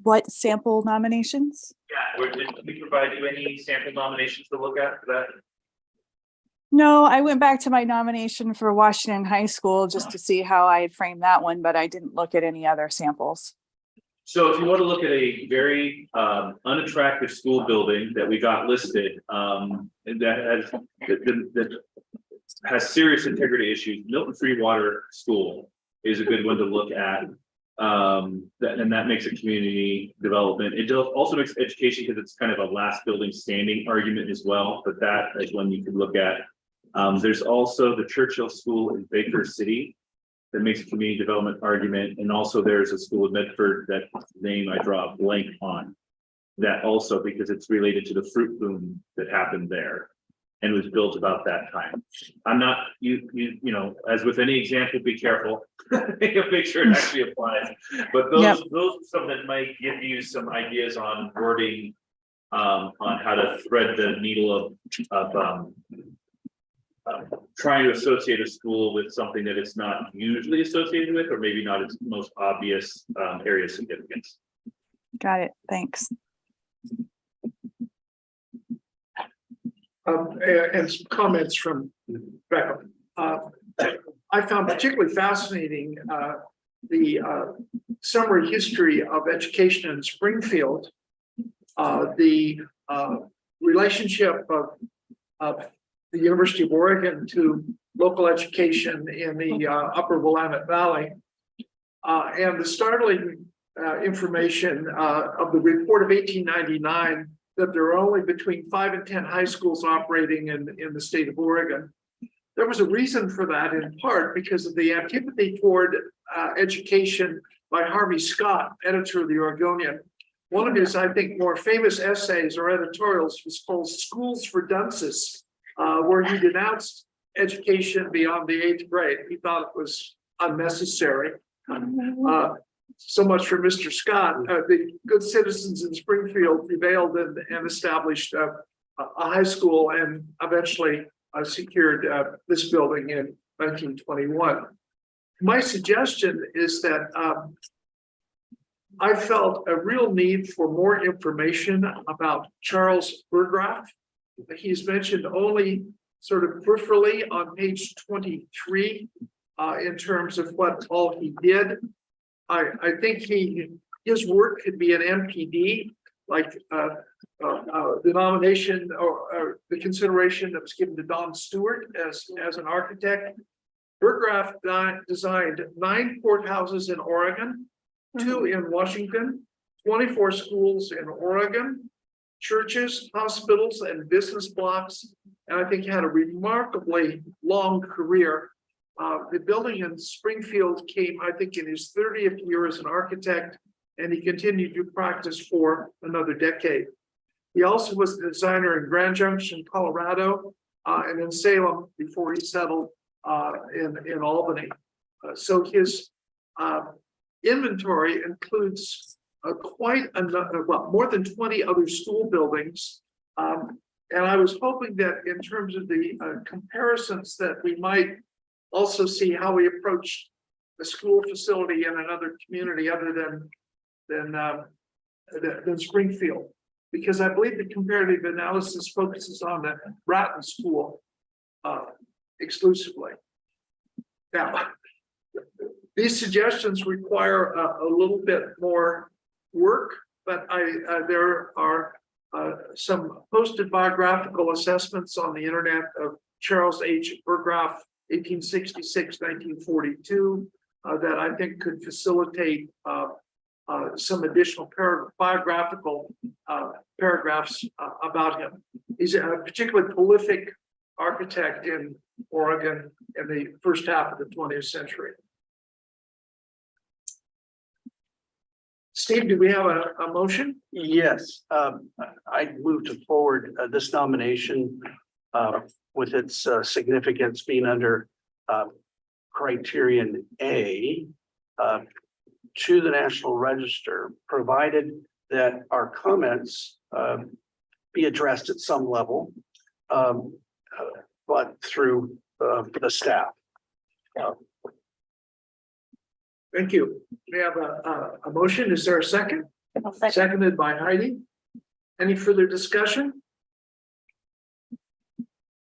What sample nominations? Yeah, did we provide you any sample nominations to look at for that? No, I went back to my nomination for Washington High School just to see how I had framed that one, but I didn't look at any other samples. So if you want to look at a very unattractive school building that we got listed that has serious integrity issues, Milton Free Water School is a good one to look at. And that makes a community development. It also makes education because it's kind of a last building standing argument as well, but that is one you could look at. There's also the Churchill School in Baker City that makes a community development argument. And also there's a school in Medford that name I draw a blank on that also because it's related to the fruit boom that happened there and was built about that time. I'm not, you know, as with any example, be careful, make sure it actually applies. But those are some that might give you some ideas on wording, on how to thread the needle of trying to associate a school with something that it's not usually associated with, or maybe not its most obvious area of significance. Got it. Thanks. And some comments from Becca. I found particularly fascinating the summary history of education in Springfield, the relationship of the University of Oregon to local education in the upper Willamette Valley, and the startling information of the report of 1899 that there are only between 5 and 10 high schools operating in the state of Oregon. There was a reason for that, in part because of the antipathy toward education by Harvey Scott, editor of the Oregonian. One of his, I think, more famous essays or editorials was called Schools for Dunces, where he denounced education beyond the 8th grade. He thought it was unnecessary. So much for Mr. Scott. The good citizens in Springfield prevailed and established a high school and eventually secured this building in 1921. My suggestion is that I felt a real need for more information about Charles Burgraff. He's mentioned only sort of peripherally on page 23 in terms of what all he did. I think his work could be an MPD, like the nomination or the consideration that was given to Don Stewart as an architect. Burgraff designed 9 courthouses in Oregon, 2 in Washington, 24 schools in Oregon, churches, hospitals, and business blocks, and I think had a remarkably long career. The building in Springfield came, I think, in his 30th year as an architect, and he continued to practice for another decade. He also was the designer in Grand Junction, Colorado, and in Salem before he settled in Albany. So his inventory includes quite another, well, more than 20 other school buildings. And I was hoping that in terms of the comparisons that we might also see how we approach the school facility in another community other than Springfield, because I believe the comparative analysis focuses on the Bratton School exclusively. Now, these suggestions require a little bit more work, but there are some posted biographical assessments on the internet of Charles H. Burgraff, 1866-1942, that I think could facilitate some additional biographical paragraphs about him. He's a particularly prolific architect in Oregon in the first half of the 20th century. Steve, do we have a motion? Yes, I move to forward this nomination with its significance being under criterion A to the National Register, provided that our comments be addressed at some level, but through the staff. Thank you. We have a motion. Is there a second? Seconded by Heidi. Any further discussion?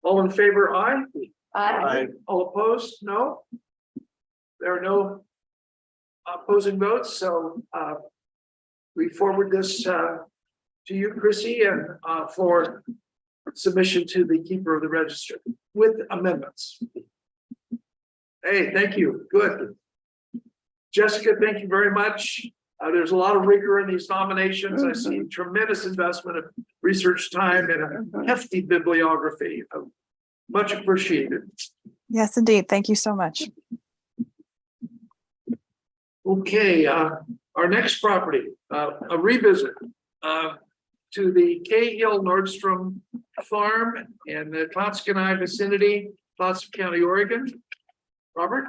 All in favor, aye. Aye. All opposed, no. There are no opposing votes, so we forward this to you, Chrissy, and for submission to the keeper of the register with amendments. Hey, thank you. Good. Jessica, thank you very much. There's a lot of rigor in these nominations. I see tremendous investment of research time and a hefty bibliography. Much appreciated. Yes, indeed. Thank you so much. Okay, our next property, a revisit to the Cahill Nordstrom Farm in the Clatskanie vicinity, Clatsop County, Oregon. Robert?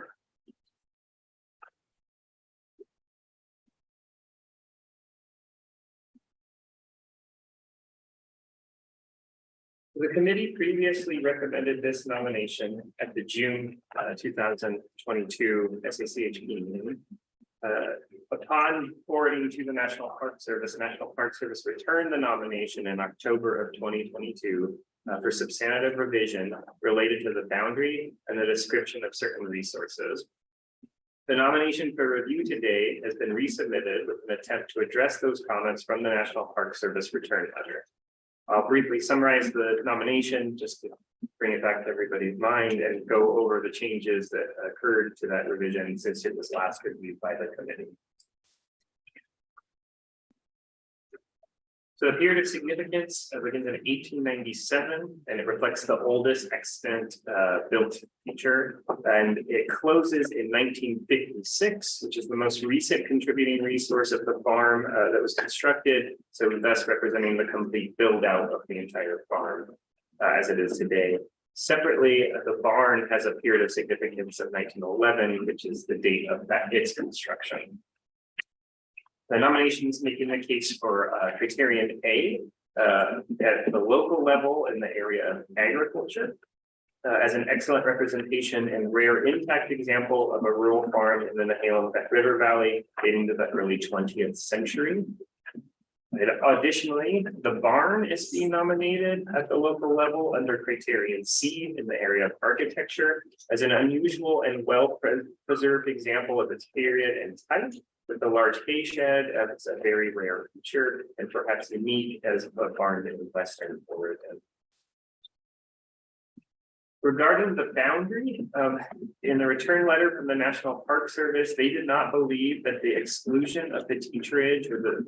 The committee previously recommended this nomination at the June 2022 SACHP meeting. Upon forwarding to the National Park Service returned the nomination in October of 2022 for substantive revision related to the boundary and the description of certain resources. The nomination for review today has been resubmitted with an attempt to address those comments from the National Park Service return letter. I'll briefly summarize the nomination just to bring it back to everybody's mind and go over the changes that occurred to that revision since it was last reviewed by the committee. So the period of significance begins in 1897, and it reflects the oldest extant built feature. And it closes in 1956, which is the most recent contributing resource of the farm that was constructed. So thus representing the complete build out of the entire farm as it is today. Separately, the barn has a period of significance of 1911, which is the date of its construction. The nominations making the case for criterion A at the local level in the area of agriculture as an excellent representation and rare intact example of a rural farm in the Nehalem River Valley dating to the early 20th century. And additionally, the barn is being nominated at the local level under criterion C in the area of architecture as an unusual and well-preserved example of its period and type, with a large hay shed as a very rare feature and perhaps unique as a barn in Western Oregon. Regarding the boundary, in the return letter from the National Park Service, they did not believe that the exclusion of the teacherage or the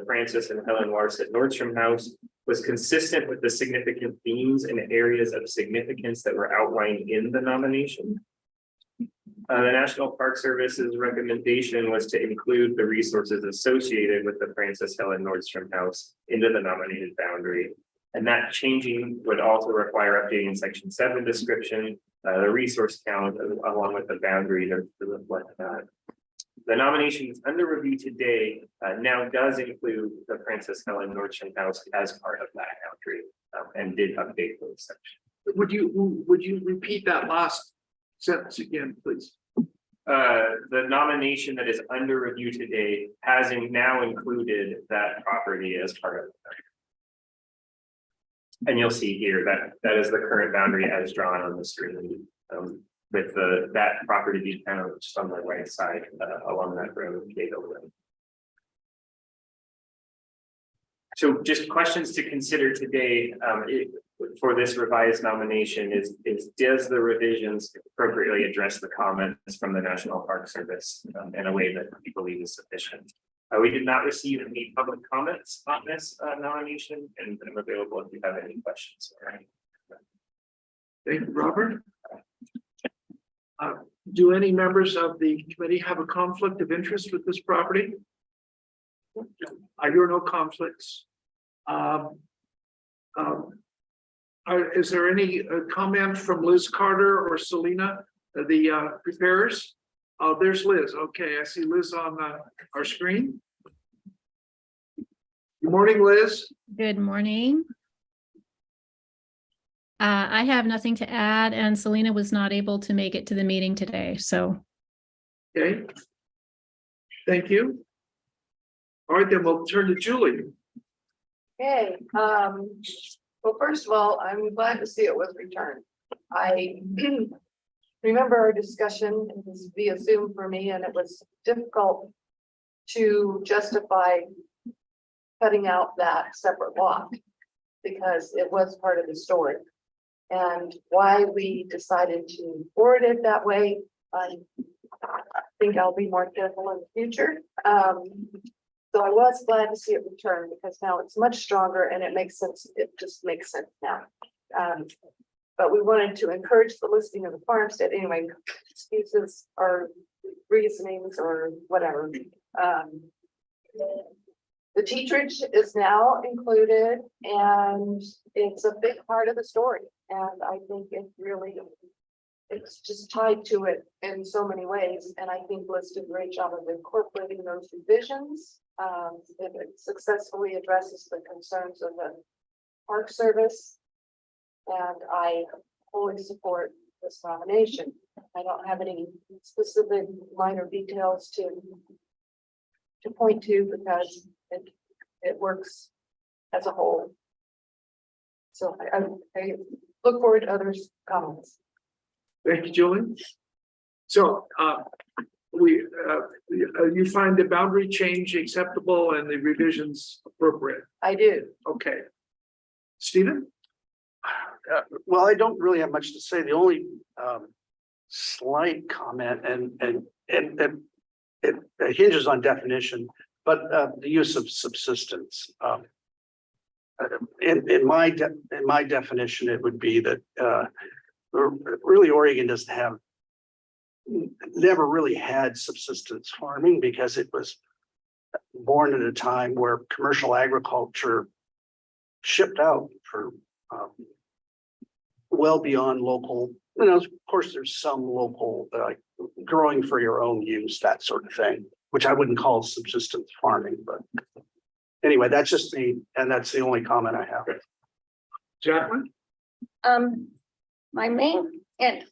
Francis and Helen Larson Nordstrom House was consistent with the significant themes and areas of significance that were outlined in the nomination. The National Park Service's recommendation was to include the resources associated with the Francis Helen Nordstrom House into the nominated boundary. And that changing would also require updating section 7 description, the resource count along with the boundary to reflect that. The nomination under review today now does include the Francis Helen Nordstrom House as part of that boundary and did update those sections. Would you repeat that last sentence again, please? The nomination that is under review today has now included that property as part of it. And you'll see here that that is the current boundary as drawn on the screen with that property being kind of just on the right side along that road. So just questions to consider today for this revised nomination is does the revisions appropriately address the comments from the National Park Service in a way that we believe is sufficient? We did not receive any public comments on this nomination, and I'm available if you have any questions. Thank you, Robert. Do any members of the committee have a conflict of interest with this property? I hear no conflicts. Is there any comment from Liz Carter or Selena, the preparers? Oh, there's Liz. Okay, I see Liz on our screen. Good morning, Liz. Good morning. I have nothing to add, and Selena was not able to make it to the meeting today, so. Okay. Thank you. All right, then we'll turn to Julie. Okay, well, first of all, I'm glad to see it was returned. I remember our discussion, it was via Zoom for me, and it was difficult to justify cutting out that separate lot because it was part of the story. And why we decided to forward it that way, I think I'll be more careful in the future. So I was glad to see it return because now it's much stronger and it makes sense. It just makes sense now. But we wanted to encourage the listing of the farmstead anyway, excuses or reasonings or whatever. The teacherage is now included and it's a big part of the story. And I think it's just tied to it in so many ways. And I think Liz did a great job of incorporating those revisions. It successfully addresses the concerns of the Park Service. And I fully support this nomination. I don't have any specific minor details to point to because it works as a whole. So I look forward to others' comments. Thank you, Julie. So you find the boundary change acceptable and the revisions appropriate? I do. Okay. Stephen? Well, I don't really have much to say. The only slight comment and it hinges on definition, but the use of subsistence. in my definition, it would be that, really Oregon doesn't have, never really had subsistence farming because it was born at a time where commercial agriculture shipped out for, well beyond local, of course, there's some local, growing for your own use, that sort of thing, which I wouldn't call subsistence farming, but anyway, that's just me, and that's the only comment I have. Jacqueline? My main, and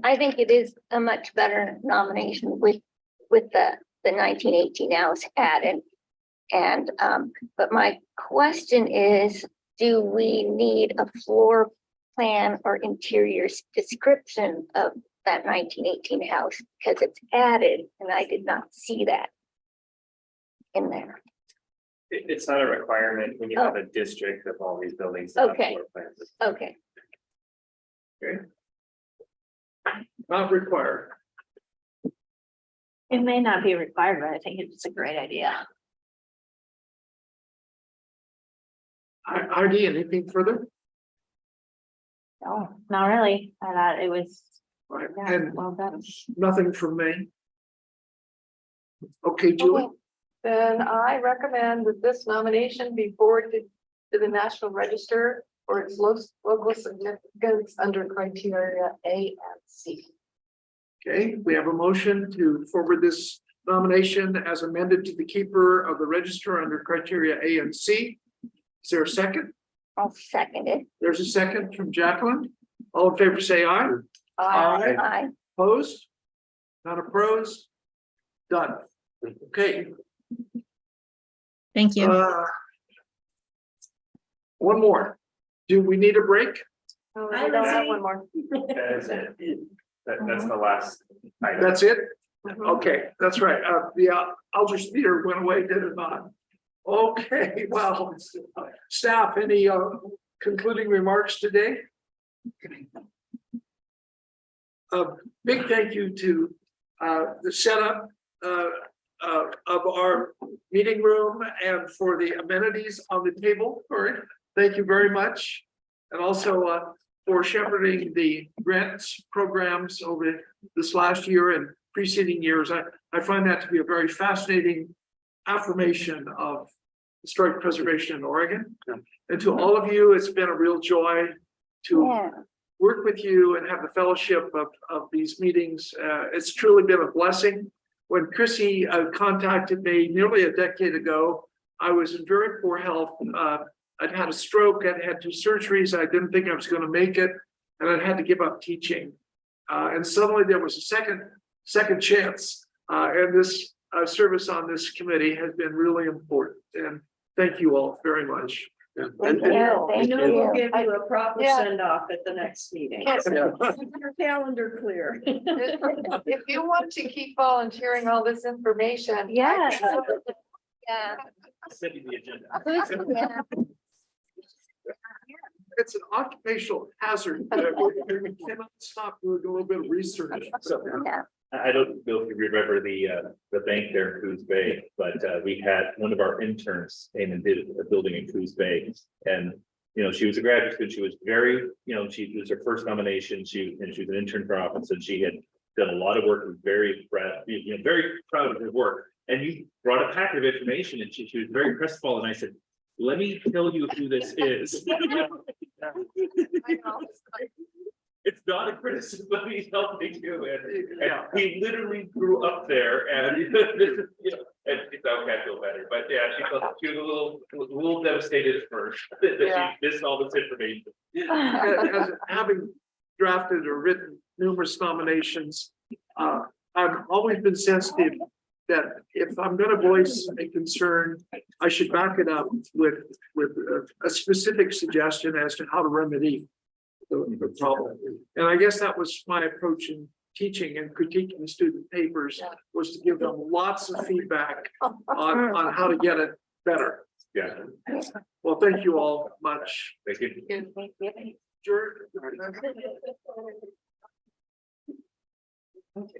I think it is a much better nomination with the 1918 house added. And, but my question is, do we need a floor plan or interior description of that 1918 house? Because it's added and I did not see that in there. It's not a requirement when you have a district of all these buildings. that have Okay. floor plans. Okay. Okay. Not required. It may not be required, but I think it's a great idea. Heidi, anything further? No, not really. I thought it was, Right, yeah, and well done. nothing from me. Okay, Julie? Okay. Then I recommend that this nomination be forwarded to the National Register for its local significance under criteria A and C. Okay, we have a motion to forward this nomination as amended to the keeper of the register under criteria A and C. Is there a second? I'll second it. There's a second from Jacqueline. All in favor, say aye. Aye. Aye. Opposed? Not opposed? Done. Okay. Thank you. One more. Do we need a break? Oh, we don't have one more. That is it. That's the last item. That's it? Okay, that's right. The Aldrich Theater went away, did it not? Okay, well, staff, any concluding remarks today? A big thank you to the setup of our meeting room and for the amenities on the table. Thank you very much. And also for shepherding the grants programs over this last year and preceding years. I find that to be a very fascinating affirmation of historic preservation in Oregon. And to all of you, it's been a real joy to work with you and have the fellowship of these meetings. It's truly been a blessing. When Chrissy contacted me nearly a decade ago, I was in very poor health. I'd had a stroke, I'd had 2 surgeries. I didn't think I was going to make it, and I'd had to give up teaching. And suddenly there was a second chance. And this service on this committee has been really important. And thank you all very much. Thank you. We'll give you a proper Yeah. send off at the next meeting. Yes. Your calendar clear. If you want to keep volunteering all this information. Yeah. Yeah. Send you the agenda. Yeah. It's an occupational hazard. We cannot stop doing a little bit of research. So, Yeah. I don't know if you remember the bank there in Coos Bay, but we had one of our interns came and did a building in Coos Bay. And, she was a graduate student. She was very, she was her first nomination. She was an intern for office and she had done a lot of work, was very proud, very proud of her work. And you brought a packet of information and she was very crestfallen. I said, let me tell you who this is. It's not a criticism, but he's helping you. And he literally grew up there and this is, and it's okay, I feel better. But yeah, she was a little devastated at first that she missed all this information. as having drafted or written numerous nominations, I've always been sensitive that if I'm going to voice a concern, I should back it up with a specific suggestion as to how to remedy the problem. And I guess that was my approach in teaching and critiquing student papers, was to give them lots of feedback on how to get it better. Yeah. Well, thank you all much. Thank you. George? Okay.